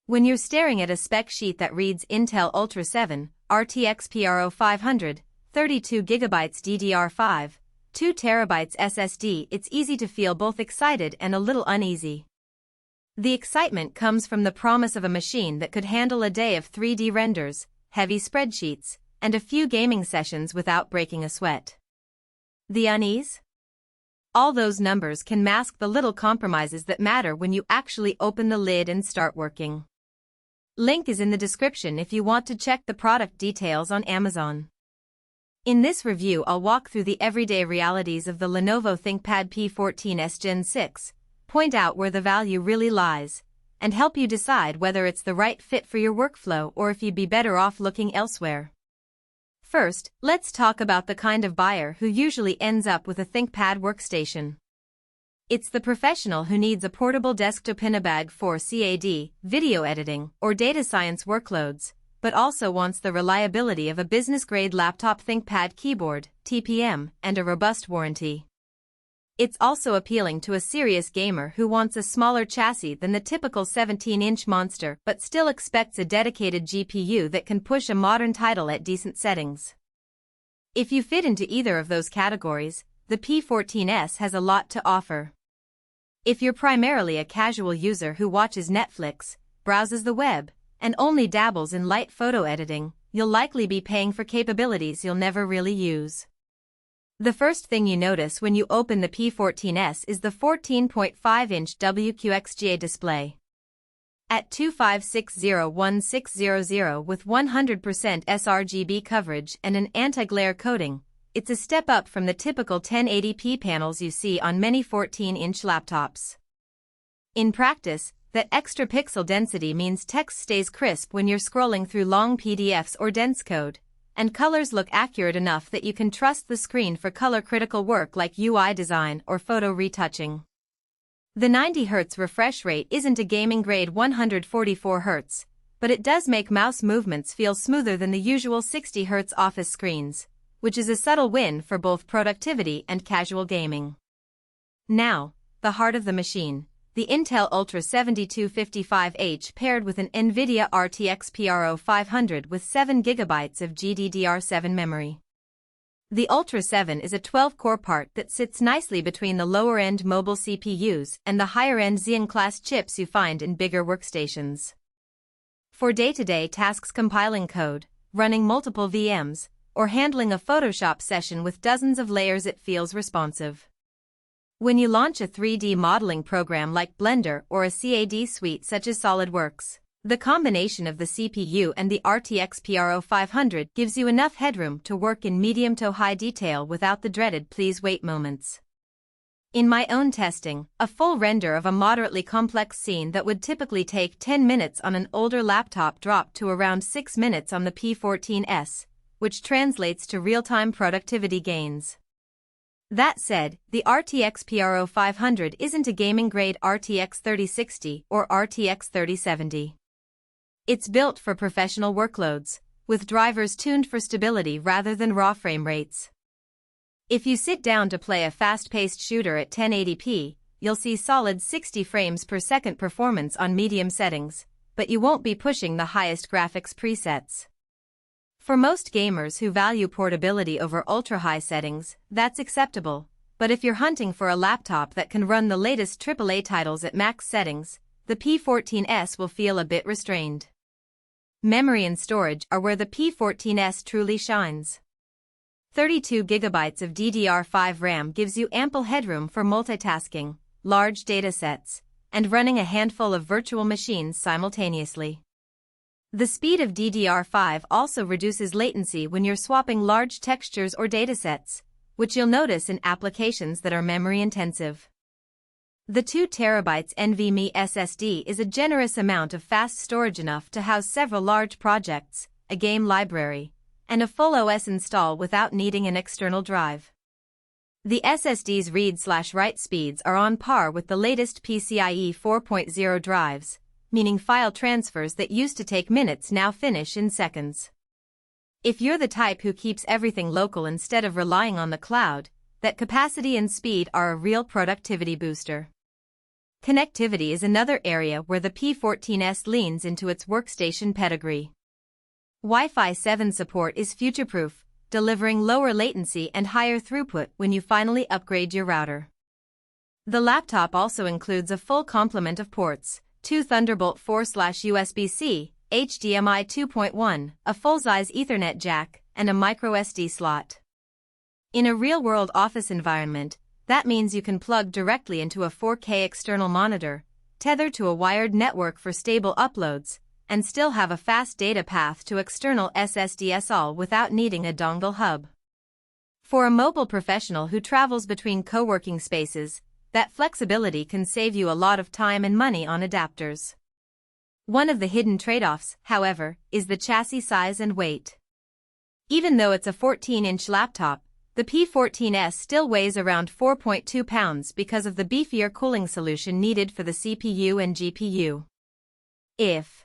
When you're staring at a spec sheet that reads Intel Ultra 7, RTX P0500, 32GB DDR5, 2TB SSD, it's easy to feel both excited and a little uneasy. The excitement comes from the promise of a machine that could handle a day of 3D renders, heavy spreadsheets, and a few gaming sessions without breaking a sweat. The unease? All those numbers can mask the little compromises that matter when you actually open the lid and start working. Link is in the description if you want to check the product details on Amazon. In this review, I'll walk through the everyday realities of the Lenovo ThinkPad P14s Gen 6, point out where the value really lies, and help you decide whether it's the right fit for your workflow or if you'd be better off looking elsewhere. First, let's talk about the kind of buyer who usually ends up with a ThinkPad workstation. It's the professional who needs a portable desktop in a bag for CAD, video editing, or data science workloads, but also wants the reliability of a business-grade laptop ThinkPad keyboard, TPM, and a robust warranty. It's also appealing to a serious gamer who wants a smaller chassis than the typical 17-inch monster but still expects a dedicated GPU that can push a modern title at decent settings. If you fit into either of those categories, the P14s has a lot to offer. If you're primarily a casual user who watches Netflix, browses the web, and only dabbles in light photo editing, you'll likely be paying for capabilities you'll never really use. The first thing you notice when you open the P14s is the 14.5-inch WQXGA display. At 25601600 with 100% sRGB coverage and an anti-glare coating, it's a step up from the typical 1080p panels you see on many 14-inch laptops. In practice, that extra pixel density means text stays crisp when you're scrolling through long PDFs or dense code, and colors look accurate enough that you can trust the screen for color-critical work like UI design or photo retouching. The 90Hz refresh rate isn't a gaming-grade 144Hz, but it does make mouse movements feel smoother than the usual 60Hz office screens, which is a subtle win for both productivity and casual gaming. Now, the heart of the machine, the Intel Ultra 7255H paired with an NVIDIA RTX P0500 with 7GB of GDDR7 memory. The Ultra 7 is a 12-core part that sits nicely between the lower-end mobile CPUs and the higher-end Xeon-class chips you find in bigger workstations. For day-to-day tasks, compiling code, running multiple VMs, or handling a Photoshop session with dozens of layers, it feels responsive. When you launch a 3D modeling program like Blender or a CAD suite such as SolidWorks, the combination of the CPU and the RTX P0500 gives you enough headroom to work in medium to high detail without the dreaded please wait moments. In my own testing, a full render of a moderately complex scene that would typically take 10 minutes on an older laptop dropped to around 6 minutes on the P14s, which translates to real-time productivity gains. That said, the RTX P0500 isn't a gaming-grade RTX 3060 or RTX 3070. It's built for professional workloads, with drivers tuned for stability rather than raw frame rates. If you sit down to play a fast-paced shooter at 1080p, you'll see solid 60 frames per second performance on medium settings, but you won't be pushing the highest graphics presets. For most gamers who value portability over ultra-high settings, that's acceptable, but if you're hunting for a laptop that can run the latest AAA titles at max settings, the P14s will feel a bit restrained. Memory and storage are where the P14s truly shines. 32GB of DDR5 RAM gives you ample headroom for multitasking, large datasets, and running a handful of virtual machines simultaneously. The speed of DDR5 also reduces latency when you're swapping large textures or datasets, which you'll notice in applications that are memory-intensive. The 2TB NVMe SSD is a generous amount of fast storage, enough to house several large projects, a game library, and a full OS install without needing an external drive. The SSD's read/write speeds are on par with the latest PCIe 4.0 drives, meaning file transfers that used to take minutes now finish in seconds. If you're the type who keeps everything local instead of relying on the cloud, that capacity and speed are a real productivity booster. Connectivity is another area where the P14s leans into its workstation pedigree. Wi-Fi 7 support is future-proof, delivering lower latency and higher throughput when you finally upgrade your router. The laptop also includes a full complement of ports, 2 Thunderbolt 4/USB-C, HDMI 2.1, a full-size Ethernet jack, and a microSD slot. In a real-world office environment, that means you can plug directly into a 4K external monitor, tether to a wired network for stable uploads, and still have a fast data path to external SSDs, all without needing a dongle hub. For a mobile professional who travels between co-working spaces, that flexibility can save you a lot of time and money on adapters. One of the hidden trade-offs, however, is the chassis size and weight. Even though it's a 14-inch laptop, the P14s still weighs around 4.2 pounds because of the beefier cooling solution needed for the CPU and GPU. If